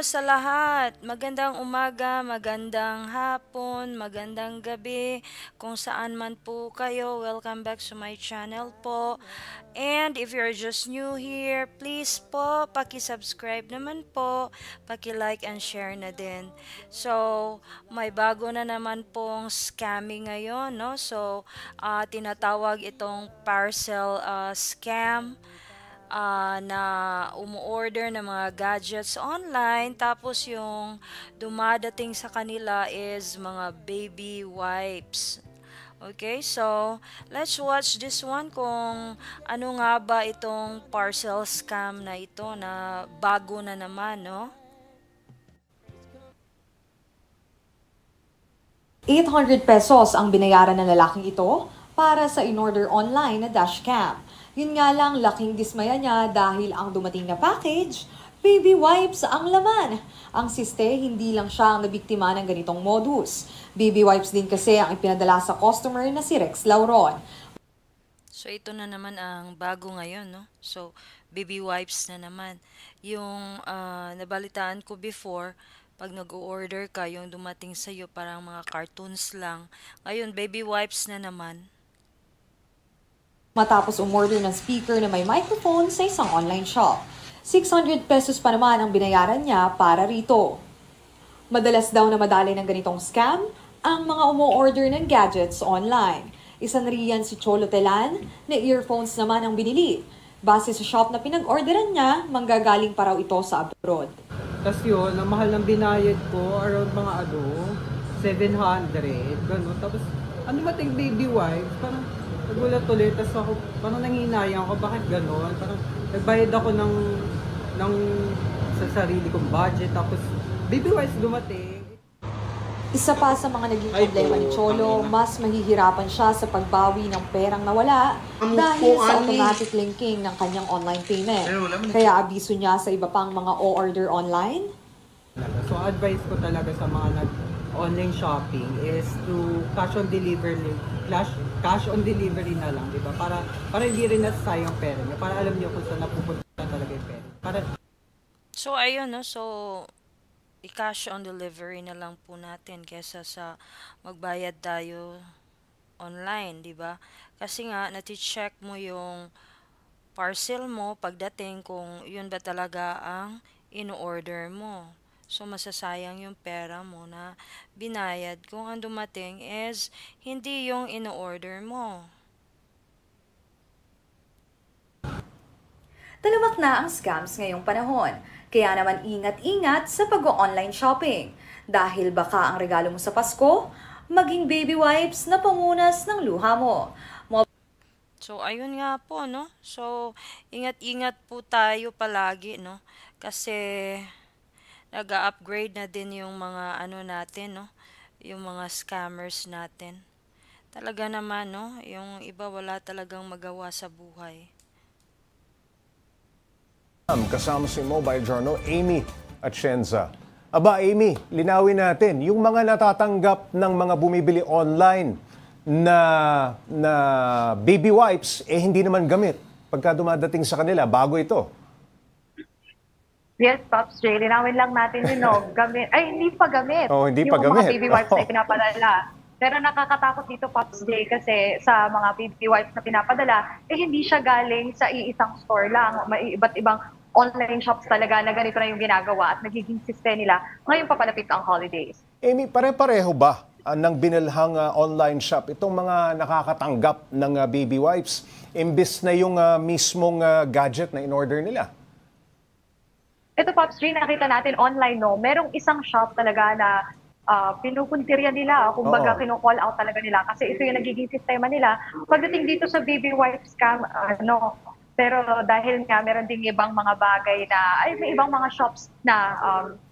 sa lahat. Magandang umaga, magandang hapon, magandang gabi. Kung saan man po kayo, welcome back to my channel po. And if you're just new here, please po, paki-subscribe naman po, paki-like and share na din. So, may bago na naman pong scamming ngayon, no? So, tinatawag itong parcel scam na umu-order ng mga gadgets online tapos yung dumadating sa kanila is mga baby wipes. Okay, so let's watch this one kung ano nga ba itong parcel scam na ito na bago na naman, no? 800 pesos ang binayaran ng lalaking ito para sa in-order online na dashcam. Yun nga lang, laking dismaya niya dahil ang dumating na package, baby wipes ang laman. Ang siste, hindi lang siya ang nabiktima ng ganitong modus. Baby wipes din kasi ang ipinadala sa customer na si Rex Lauron. So ito na naman ang bago ngayon, no? So baby wipes na naman. Yung nabalitaan ko before, pag nag-order ka, yung dumating sa iyo parang mga cartoons lang. Ngayon baby wipes na naman. Matapos umorder ng speaker na may microphone sa isang online shop. 600 pesos pa naman ang binayaran niya para rito. Madalas daw na madali ng ganitong scam ang mga umu-order ng gadgets online. Isa na riyan si Cholo Telan na earphones naman ang binili. Base sa shop na pinag-orderan niya, manggagaling pa raw ito sa abroad. Tapos yun, ang mahal ng binayad ko, around mga 700, gano'n. Tapos, ano mating baby wipes, parang nagulat ulit. Tapos ako, parang nanginayang ako, bakit gano'n? Parang nagbayad ako ng sa sarili kong budget, tapos baby wipes dumating. Isa pa sa mga naging problema ni Cholo, mas mahihirapan siya sa pagbawi ng perang nawala dahil sa automatic linking ng kanyang online payment. Kaya abiso niya sa iba pang mga o-order online. So advice ko talaga sa mga nag-online shopping is to cash on delivery na lang, di ba? Para hindi rin nasasayang pera niyo, para alam niyo kung saan napupunta talaga yung pera. So ayun, no? So i-cash on delivery na lang po natin kesa sa magbayad tayo online, 'di ba? Kasi nga nati-check mo yung parcel mo pagdating kung yun ba talaga ang in-order mo. So masasayang yung pera mo na binayad kung ang dumating is hindi yung in-order mo. Talamak na ang scams ngayong panahon. Kaya naman ingat-ingat sa pag-online shopping. Dahil baka ang regalo mo sa Pasko, maging baby wipes na pamunas ng luha mo. So ayun nga po, no? So ingat-ingat po tayo palagi, no? Kasi nag-upgrade na din yung mga ano natin, no? Yung mga scammers natin. Talaga naman, no? Yung iba wala talagang magawa sa buhay. Kasama si Mobile Journal, Amy Atienza. Aba, Amy, linawin natin, yung mga natatanggap ng mga bumibili online na baby wipes, hindi naman gamit. Pagka dumadating sa kanila, bago ito. Yes, Pops J. Linawin lang natin yun, no? Gamit. Ay, hindi pa gamit. Oh, hindi pa yung gamit. Mga baby wipes na pinapadala. Pero nakakatakot dito, Pops J, kasi sa mga baby wipes na pinapadala, hindi siya galing sa iisang store lang. May iba't ibang online shops talaga na ganito na yung ginagawa at nagiging siste nila ngayon papalapit ang holidays. Amy, pare-pareho ba ng binilhang online shop itong mga nakakatanggap ng baby wipes imbis na yung mismong gadget na in-order nila? Ito, Pops J, nakita natin online, no? Merong isang shop talaga na pinupuntirya nila, kumbaga kinu-call out talaga nila kasi ito yung nagiging sistema nila. Pagdating dito sa baby wipe scam, pero dahil nga meron ding ibang mga bagay na, may ibang mga shops na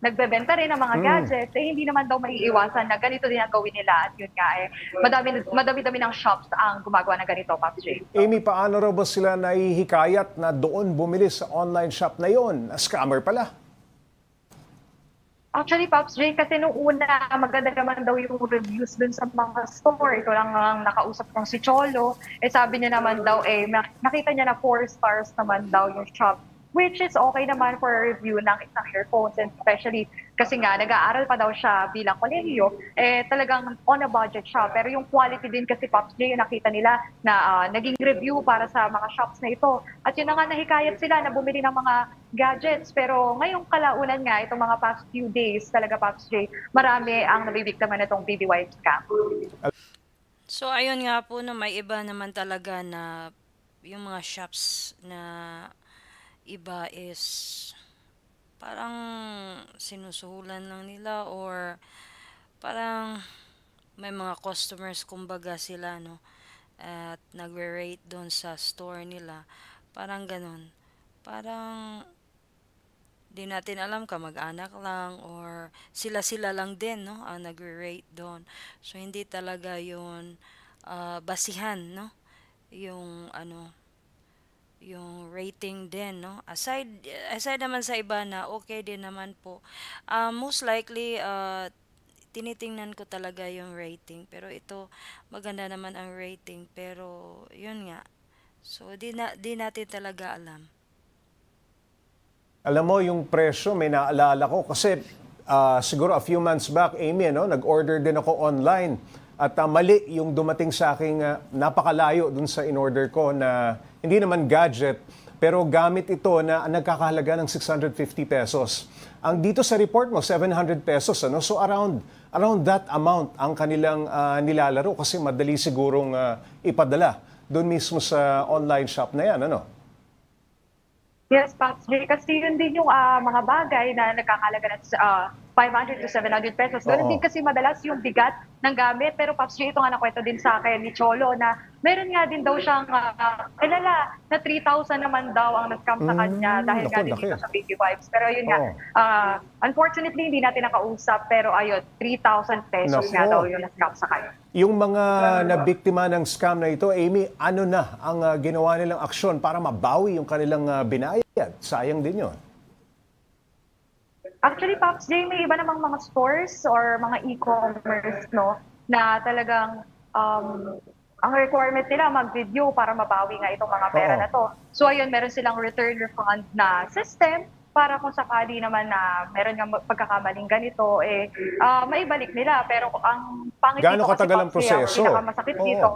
nagbebenta rin ng mga gadgets, hindi naman daw maiiwasan na ganito din ang gawin nila. At yun nga, madami-dami ng shops ang gumagawa ng ganito, Pops J. Amy, paano raw ba sila nahihikayat na doon bumili sa online shop na yon? Scammer pala. Actually, Pops J, kasi nung una, maganda naman daw yung reviews dun sa mga store. Ito lang ang nakausap kong si Cholo. Sabi niya naman daw, nakita niya na 4 stars naman daw yung shop which is okay naman for review ng isang earphones, and especially kasi nga nag-aaral pa daw siya bilang kolehiyo, talagang on a budget siya. Pero yung quality din kasi, Pops J, yung nakita nila na naging review para sa mga shops na ito. At yun na nga, nahikayat sila na bumili ng mga gadgets. Pero ngayong kalaunan nga, itong mga past few days talaga, Pops J, marami ang nabibiktima na itong baby wipe scam. So ayun nga po na may iba naman talaga na yung mga shops na iba is parang sinusuhulan lang nila, or parang may mga customers kumbaga sila, no, at nagre-rate doon sa store nila, parang ganun, parang di natin alam, kamag-anak lang or sila-sila lang din, no, ang nagre-rate doon. So hindi talaga yun basihan, no, yung ano, yung rating din, no, aside naman sa iba na okay din naman po, most likely tinitingnan ko talaga yung rating, pero ito maganda naman ang rating, pero yun nga, so di natin talaga alam. Alam mo, yung presyo, may naalala ko kasi siguro a few months back, Amy, no, nag-order din ako online at mali yung dumating sa aking napakalayo dun sa in-order ko na hindi naman gadget, pero gamit ito na nagkakahalaga ng 650 pesos. Ang dito sa report mo, 700 pesos. Ano? So around that amount ang kanilang nilalaro kasi madali sigurong ipadala doon mismo sa online shop na yan. Ano? Yes, Pops J, kasi yun din yung mga bagay na nagkakalaga ng 500 to 700 pesos. Ganun Oo. din kasi madalas yung bigat ng gamit. Pero Pops J, ito nga nakwento din sa akin ni Cholo na meron nga din daw siyang kilala na 3,000 naman daw ang na-scam sa kanya dahil naku, nga din laki. dito sa baby wipes. Pero yun nga, unfortunately hindi natin nakausap, pero ayun, 3,000 pesos Naku. nga daw yung na-scam sa kanya. Yung mga nabiktima ng scam na ito, Amy, ano na ang ginawa nilang aksyon para mabawi yung kanilang binayad? Sayang din yun. Actually, Pops J, may iba namang mga stores or mga e-commerce, no, na talagang ang requirement nila mag-video para mabawi nga itong mga pera Oo. na to. So ayun, meron silang return refund na system para kung sakali naman na meron nga pagkakamaling ganito, maibalik nila. Pero ang pangit Gaano dito kasi, katagal ang Pops J, ang proseso? pinakamasakit Oo. dito,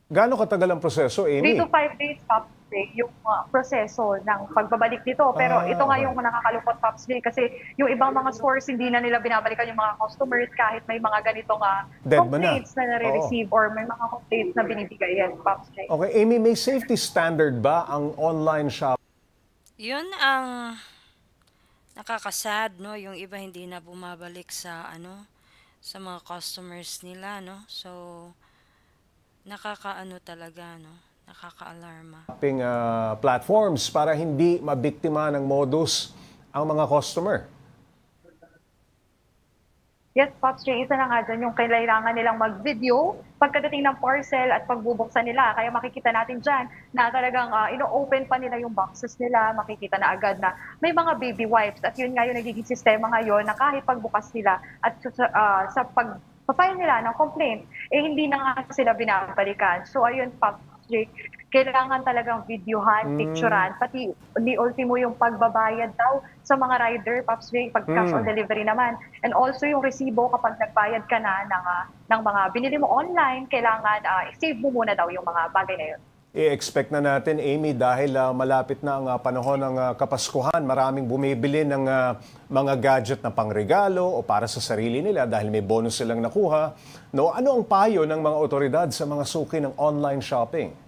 Gaano katagal ang proseso, 3 Amy? to 5 days, Pops J, yung proseso ng pagbabalik nito. Pero ito nga okay. yung nakakalungkot, Pops J, kasi yung ibang mga stores, hindi na nila binabalikan yung mga customers kahit may mga ganitong Dead man na. complaints na nare-receive or may mga complaints na binibigay. Yes, Pops J. Okay, Amy, may safety standard ba ang online shop? Yun ang nakakasad, no, yung iba hindi na bumabalik sa sa mga customers nila, no, so nakakaano talaga, no, nakaka-alarma. Shopping platforms para hindi mabiktima ng modus ang mga customer? Yes, Pops J, isa na nga dyan yung kailangan nilang mag-video pagkadating ng parcel at pagbubuksan nila. Kaya makikita natin dyan na talagang ino-open pa nila yung boxes nila. Makikita na agad na may mga baby wipes. At yun nga yung nagiging sistema ngayon na kahit pagbukas nila at sa pag-file nila ng complaint, hindi na nga sila binabalikan. So ayun, Pops J, kailangan talagang videohan, picturean, pati di ultimo yung pagbabayad daw sa mga rider, Pops J, pag cash on delivery naman. And also yung resibo kapag nagbayad ka na ng mga binili mo online, kailangan i-save mo muna daw yung mga bagay na yun. I-expect na natin, Amy, dahil malapit na ang panahon ng Kapaskuhan, maraming bumibili ng mga gadget na pangregalo o para sa sarili nila dahil may bonus silang nakuha. No, ano ang payo ng mga otoridad sa mga suki ng online shopping?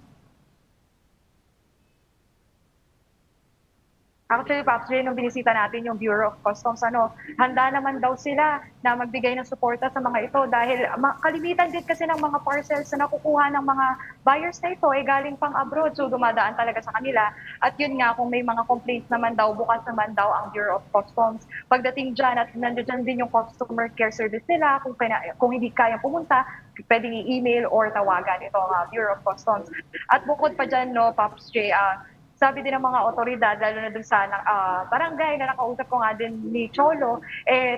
Actually, Pops J, nung binisita natin yung Bureau of Customs, handa naman daw sila na magbigay ng suporta sa mga ito dahil kalimitan din kasi ng mga parcels na nakukuha ng mga buyers na ito galing pang abroad. So dumadaan talaga sa kanila. At yun nga, kung may mga complaints naman daw, bukas naman daw ang Bureau of Customs. Pagdating dyan at nandiyan din yung customer care service nila, kung hindi kayang pumunta, pwedeng i-email or tawagan itong Bureau of Customs. At bukod pa dyan, no, Pops J, sabi din ng mga otoridad, lalo na dun sa barangay na nakausap ko nga din ni Cholo,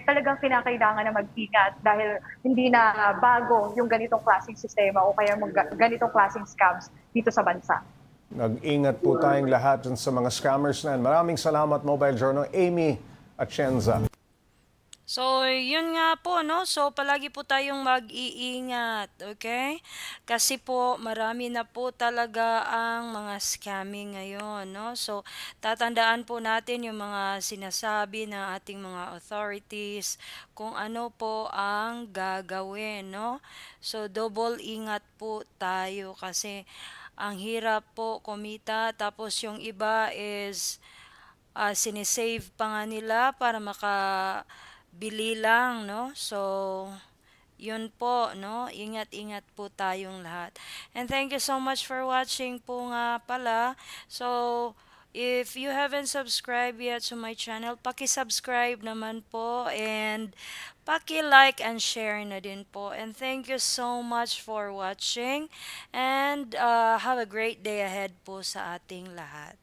talagang kinakailangan na mag-ingat dahil hindi na bago yung ganitong klaseng sistema o kaya ganitong klaseng scams dito sa bansa. Nag-ingat po tayong lahat dun sa mga scammers na yan. Maraming salamat, Mobile Journal, Amy Atienza. So, yun nga po, no? So, palagi po tayong mag-iingat, okay? Kasi po, marami na po talaga ang mga scamming ngayon, no? So, tatandaan po natin yung mga sinasabi ng ating mga authorities, kung ano po ang gagawin, no? So, double ingat po tayo kasi ang hirap po kumita, tapos yung iba is sinisave pa nga nila para makabili lang, no? So, yun po, no? Ingat-ingat po tayong lahat. And thank you so much for watching po nga pala. So, if you haven't subscribed yet to my channel, paki-subscribe naman po and paki-like and share na din po. And thank you so much for watching and have a great day ahead po sa ating lahat.